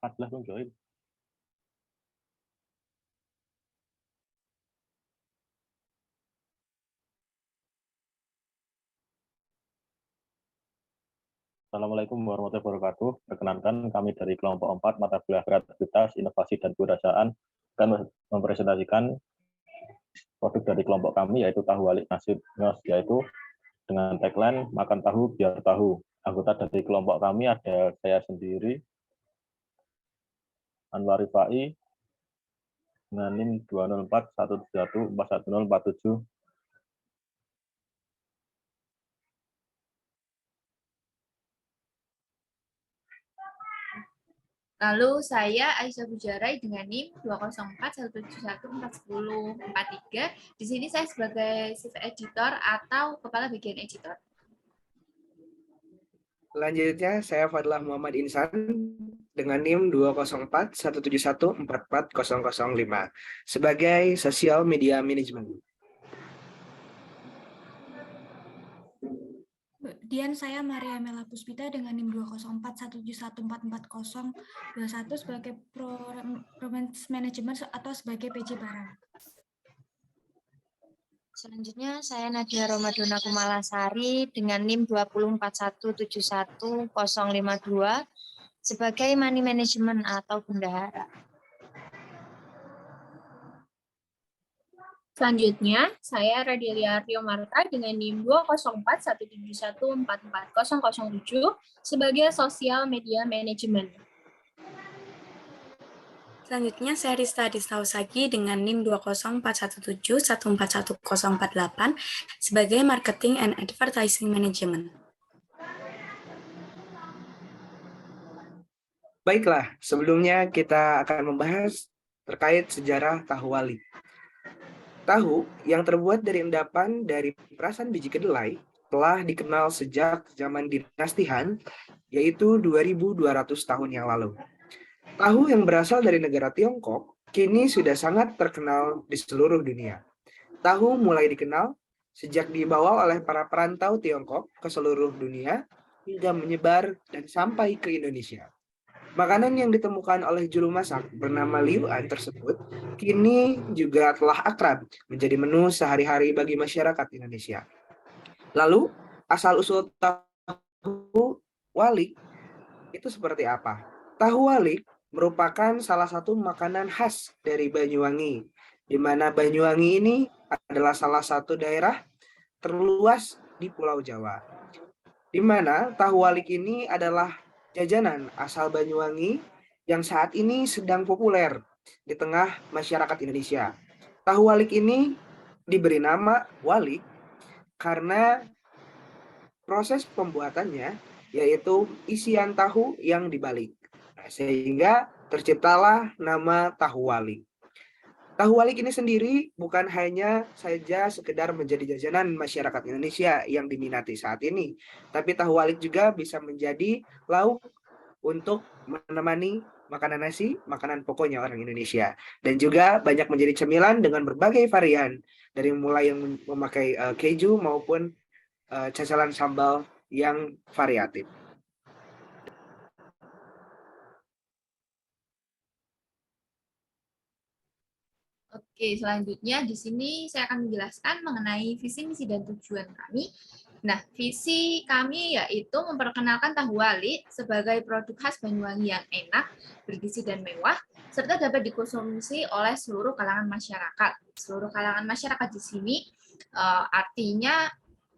14 belum join. Assalamualaikum warahmatullahi wabarakatuh. Perkenankan kami dari kelompok 4 mata kuliah kreativitas, inovasi, dan kewirausahaan akan mempresentasikan produk dari kelompok kami yaitu tahu walik nasi ngos, yaitu dengan tagline makan tahu biar tahu. Anggota dari kelompok kami ada saya sendiri, Anwar Rifai, dengan NIM 204-171-41047. Lalu saya Aisyah Bujarai dengan NIM 204-171-410-43. Di sini saya sebagai chief editor atau kepala bagian editor. Selanjutnya saya Fadlah Muhammad Insan dengan NIM 204-171-44005 sebagai Social Media Management. Kemudian saya Maria Mela Puspita dengan NIM 204-171-44021 sebagai Performance Management atau sebagai PJ Barang. Selanjutnya saya Nadia Romadona Kumalasari dengan NIM 204-171-052 sebagai Money Management atau bendahara. Selanjutnya, saya Radelia Rio Marta dengan NIM 204-171-44007 sebagai Social Media Management. Selanjutnya, saya Rista Distausagi dengan NIM 204-171-141048 sebagai Marketing and Advertising Management. Baiklah, sebelumnya kita akan membahas terkait sejarah tahu wali. Tahu yang terbuat dari endapan dari perasan biji kedelai telah dikenal sejak zaman dinasti Han, yaitu 2200 tahun yang lalu. Tahu yang berasal dari negara Tiongkok kini sudah sangat terkenal di seluruh dunia. Tahu mulai dikenal sejak dibawa oleh para perantau Tiongkok ke seluruh dunia hingga menyebar dan sampai ke Indonesia. Makanan yang ditemukan oleh juru masak bernama Liu An tersebut kini juga telah akrab menjadi menu sehari-hari bagi masyarakat Indonesia. Lalu, asal-usul tahu walik itu seperti apa? Tahu walik merupakan salah satu makanan khas dari Banyuwangi, di mana Banyuwangi ini adalah salah satu daerah terluas di Pulau Jawa, di mana tahu walik ini adalah jajanan asal Banyuwangi yang saat ini sedang populer di tengah masyarakat Indonesia. Tahu walik ini diberi nama walik karena proses pembuatannya yaitu isian tahu yang dibalik. Sehingga terciptalah nama tahu walik. Tahu walik ini sendiri bukan hanya saja sekedar menjadi jajanan masyarakat Indonesia yang diminati saat ini, tapi tahu walik juga bisa menjadi lauk untuk menemani makanan nasi, makanan pokoknya orang Indonesia. Dan juga banyak menjadi cemilan dengan berbagai varian, dari mulai yang memakai keju maupun cacalan sambal yang variatif. Oke, selanjutnya di sini saya akan menjelaskan mengenai visi, misi, dan tujuan kami. Nah, visi kami yaitu memperkenalkan tahu walik sebagai produk khas Banyuwangi yang enak, bergizi, dan mewah, serta dapat dikonsumsi oleh seluruh kalangan masyarakat. Seluruh kalangan masyarakat di sini artinya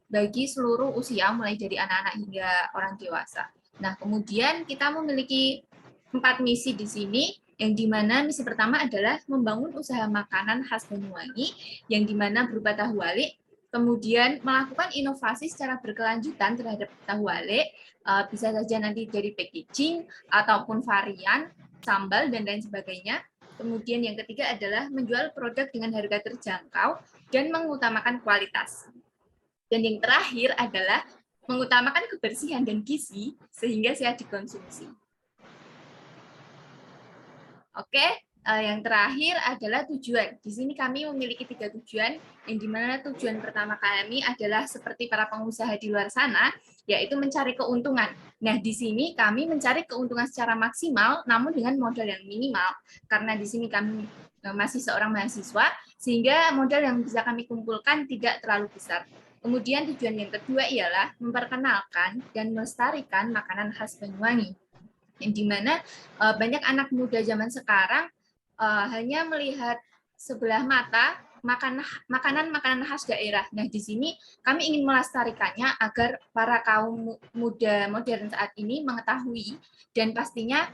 bagi seluruh usia, mulai dari anak-anak hingga orang dewasa. Nah, kemudian kita memiliki 4 misi di sini, yang dimana misi pertama adalah membangun usaha makanan khas Banyuwangi, yang dimana berupa tahu walik, kemudian melakukan inovasi secara berkelanjutan terhadap tahu walik, bisa saja nanti dari packaging, ataupun varian, sambal, dan lain sebagainya. Kemudian yang ketiga adalah menjual produk dengan harga terjangkau dan mengutamakan kualitas. Dan yang terakhir adalah mengutamakan kebersihan dan gizi sehingga siap dikonsumsi. Oke, Yang terakhir adalah tujuan. Di sini kami memiliki 3 tujuan, yang dimana tujuan pertama kami adalah seperti para pengusaha di luar sana, yaitu mencari keuntungan. Nah, di sini kami mencari keuntungan secara maksimal, namun dengan modal yang minimal. Karena di sini kami masih seorang mahasiswa, sehingga modal yang bisa kami kumpulkan tidak terlalu besar. Kemudian tujuan yang kedua ialah memperkenalkan dan melestarikan makanan khas Banyuwangi. Yang dimana banyak anak muda zaman sekarang hanya melihat sebelah mata makanan-makanan khas daerah. Nah, di sini kami ingin melestarikannya agar para kaum muda modern saat ini mengetahui dan pastinya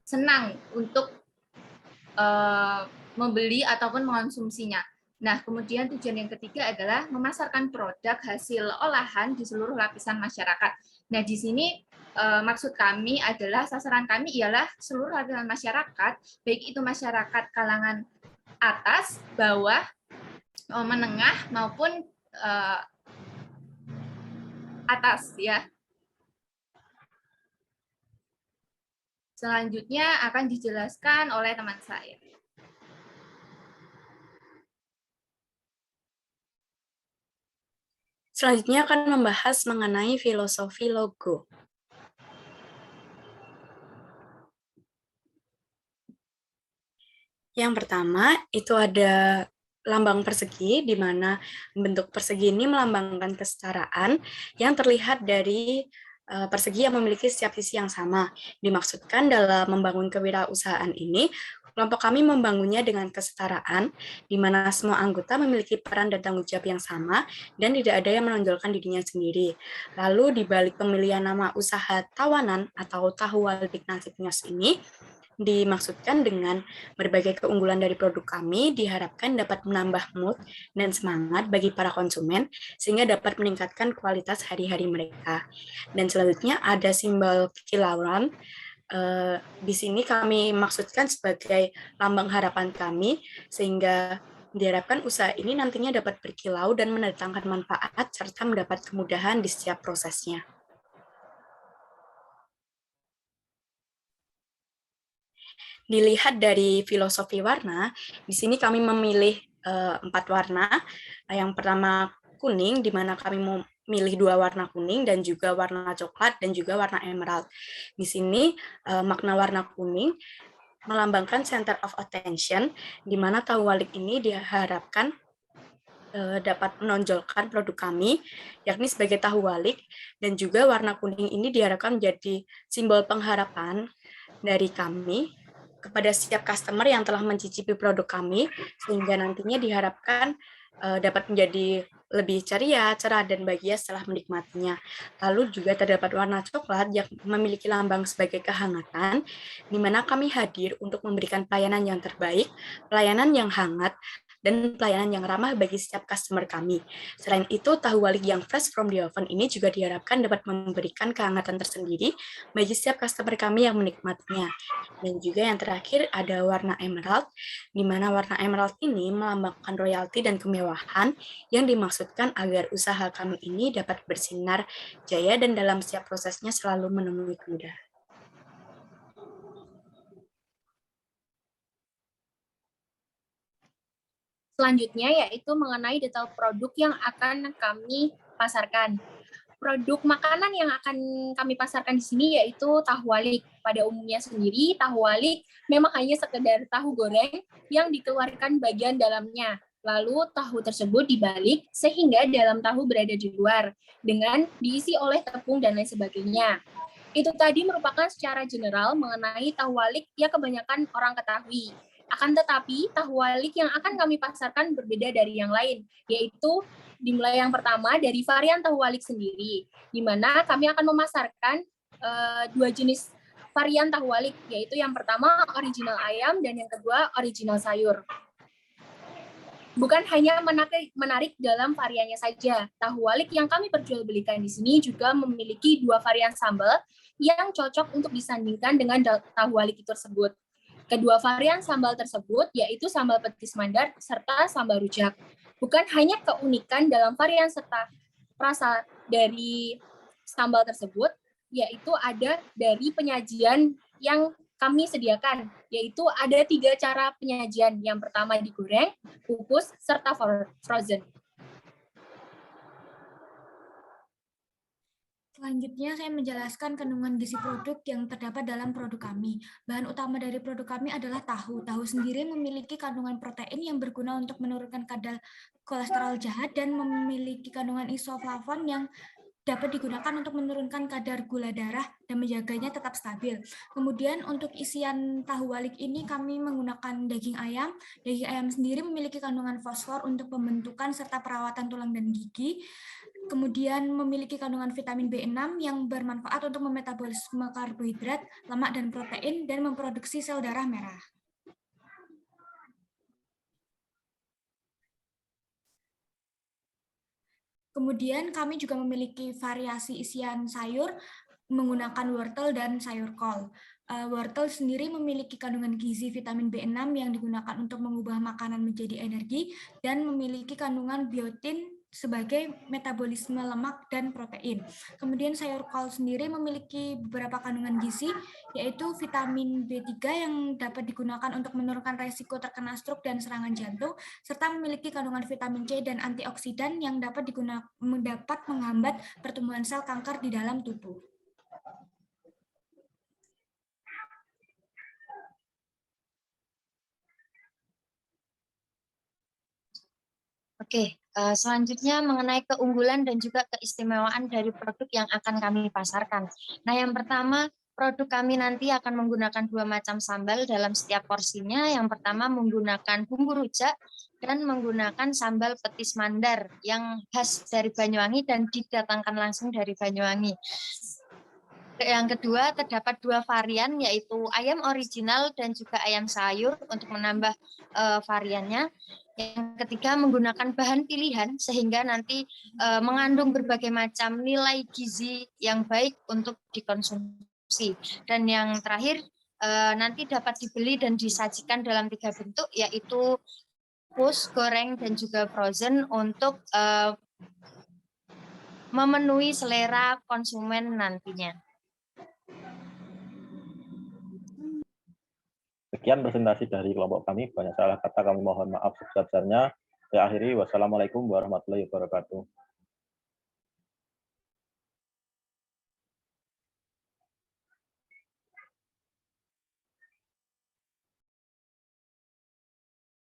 senang untuk membeli ataupun mengonsumsinya. Nah, kemudian tujuan yang ketiga adalah memasarkan produk hasil olahan di seluruh lapisan masyarakat. Nah, di sini maksud kami adalah sasaran kami ialah seluruh lapisan masyarakat, baik itu masyarakat kalangan atas, bawah, menengah maupun atas ya. Selanjutnya akan dijelaskan oleh teman saya. Selanjutnya akan membahas mengenai filosofi logo. Yang pertama, itu ada lambang persegi, di mana bentuk persegi ini melambangkan kesetaraan yang terlihat dari persegi yang memiliki setiap sisi yang sama. Dimaksudkan dalam membangun kewirausahaan ini, kelompok kami membangunnya dengan kesetaraan, di mana semua anggota memiliki peran dan tanggung jawab yang sama, dan tidak ada yang menonjolkan dirinya sendiri. Lalu, di balik pemilihan nama usaha Tawanan atau Tahu Walik Nasi Pinyos ini, dimaksudkan dengan berbagai keunggulan dari produk kami diharapkan dapat menambah mood dan semangat bagi para konsumen sehingga dapat meningkatkan kualitas hari-hari mereka. Dan selanjutnya ada simbol kilauan. Di sini kami maksudkan sebagai lambang harapan kami sehingga diharapkan usaha ini nantinya dapat berkilau dan mendatangkan manfaat serta mendapat kemudahan di setiap prosesnya. Dilihat dari filosofi warna, di sini kami memilih 4 warna. Yang pertama kuning, di mana kami memilih 2 warna kuning dan juga warna coklat dan juga warna emerald. Di sini makna warna kuning melambangkan center of attention, di mana Tahu Walik ini diharapkan dapat menonjolkan produk kami, yakni sebagai tahu walik, dan juga warna kuning ini diharapkan menjadi simbol pengharapan dari kami kepada setiap customer yang telah mencicipi produk kami, sehingga nantinya diharapkan dapat menjadi lebih ceria, cerah, dan bahagia setelah menikmatinya. Lalu juga terdapat warna coklat yang memiliki lambang sebagai kehangatan, di mana kami hadir untuk memberikan pelayanan yang terbaik, pelayanan yang hangat, dan pelayanan yang ramah bagi setiap customer kami. Selain itu, tahu walik yang fresh from the oven ini juga diharapkan dapat memberikan kehangatan tersendiri bagi setiap customer kami yang menikmatinya. Dan juga yang terakhir ada warna emerald, di mana warna emerald ini melambangkan royalti dan kemewahan yang dimaksudkan agar usaha kami ini dapat bersinar jaya dan dalam setiap prosesnya selalu menemui kemudahan. Selanjutnya yaitu mengenai detail produk yang akan kami pasarkan. Produk makanan yang akan kami pasarkan di sini yaitu tahu walik. Pada umumnya sendiri, tahu walik memang hanya sekedar tahu goreng yang dikeluarkan bagian dalamnya. Lalu tahu tersebut dibalik sehingga dalam tahu berada di luar dengan diisi oleh tepung dan lain sebagainya. Itu tadi merupakan secara general mengenai tahu walik yang kebanyakan orang ketahui. Akan tetapi, tahu walik yang akan kami pasarkan berbeda dari yang lain, yaitu dimulai yang pertama dari varian tahu walik sendiri, di mana kami akan memasarkan 2 jenis varian tahu walik, yaitu yang pertama original ayam dan yang kedua original sayur. Bukan hanya menarik dalam variannya saja, tahu walik yang kami perjualbelikan di sini juga memiliki 2 varian sambal yang cocok untuk disandingkan dengan tahu walik itu tersebut. Kedua varian sambal tersebut yaitu sambal petis mandar serta sambal rujak. Bukan hanya keunikan dalam varian serta rasa dari sambal tersebut, yaitu ada dari penyajian yang kami sediakan, yaitu ada 3 cara penyajian. Yang pertama digoreng, kukus, serta frozen. Selanjutnya, saya menjelaskan kandungan gizi produk yang terdapat dalam produk kami. Bahan utama dari produk kami adalah tahu. Tahu sendiri memiliki kandungan protein yang berguna untuk menurunkan kadar kolesterol jahat dan memiliki kandungan isoflavon yang dapat digunakan untuk menurunkan kadar gula darah dan menjaganya tetap stabil. Kemudian untuk isian tahu walik ini kami menggunakan daging ayam. Daging ayam sendiri memiliki kandungan fosfor untuk pembentukan serta perawatan tulang dan gigi. Kemudian memiliki kandungan vitamin B6 yang bermanfaat untuk memetabolisme karbohidrat, lemak, dan protein dan memproduksi sel darah merah. Kemudian kami juga memiliki variasi isian sayur menggunakan wortel dan sayur kol. Wortel sendiri memiliki kandungan gizi vitamin B6 yang digunakan untuk mengubah makanan menjadi energi dan memiliki kandungan biotin sebagai metabolisme lemak dan protein. Kemudian sayur kol sendiri memiliki beberapa kandungan gizi, yaitu vitamin B3 yang dapat digunakan untuk menurunkan resiko terkena stroke dan serangan jantung, serta memiliki kandungan vitamin C dan antioksidan yang dapat menghambat pertumbuhan sel kanker di dalam tubuh. Oke, selanjutnya mengenai keunggulan dan juga keistimewaan dari produk yang akan kami pasarkan. Nah, yang pertama, produk kami nanti akan menggunakan 2 macam sambal dalam setiap porsinya. Yang pertama menggunakan bumbu rujak dan menggunakan sambal petis mandar yang khas dari Banyuwangi dan didatangkan langsung dari Banyuwangi. Yang kedua, terdapat 2 varian, yaitu ayam original dan juga ayam sayur untuk menambah variannya. Yang ketiga, menggunakan bahan pilihan sehingga nanti mengandung berbagai macam nilai gizi yang baik untuk dikonsumsi. Dan yang terakhir, nanti dapat dibeli dan disajikan dalam 3 bentuk, yaitu kukus, goreng, dan juga frozen untuk memenuhi selera konsumen nantinya. Sekian presentasi dari kelompok kami. Banyak salah kata kami mohon maaf sebesar-besarnya. Saya akhiri. Wassalamualaikum warahmatullahi wabarakatuh.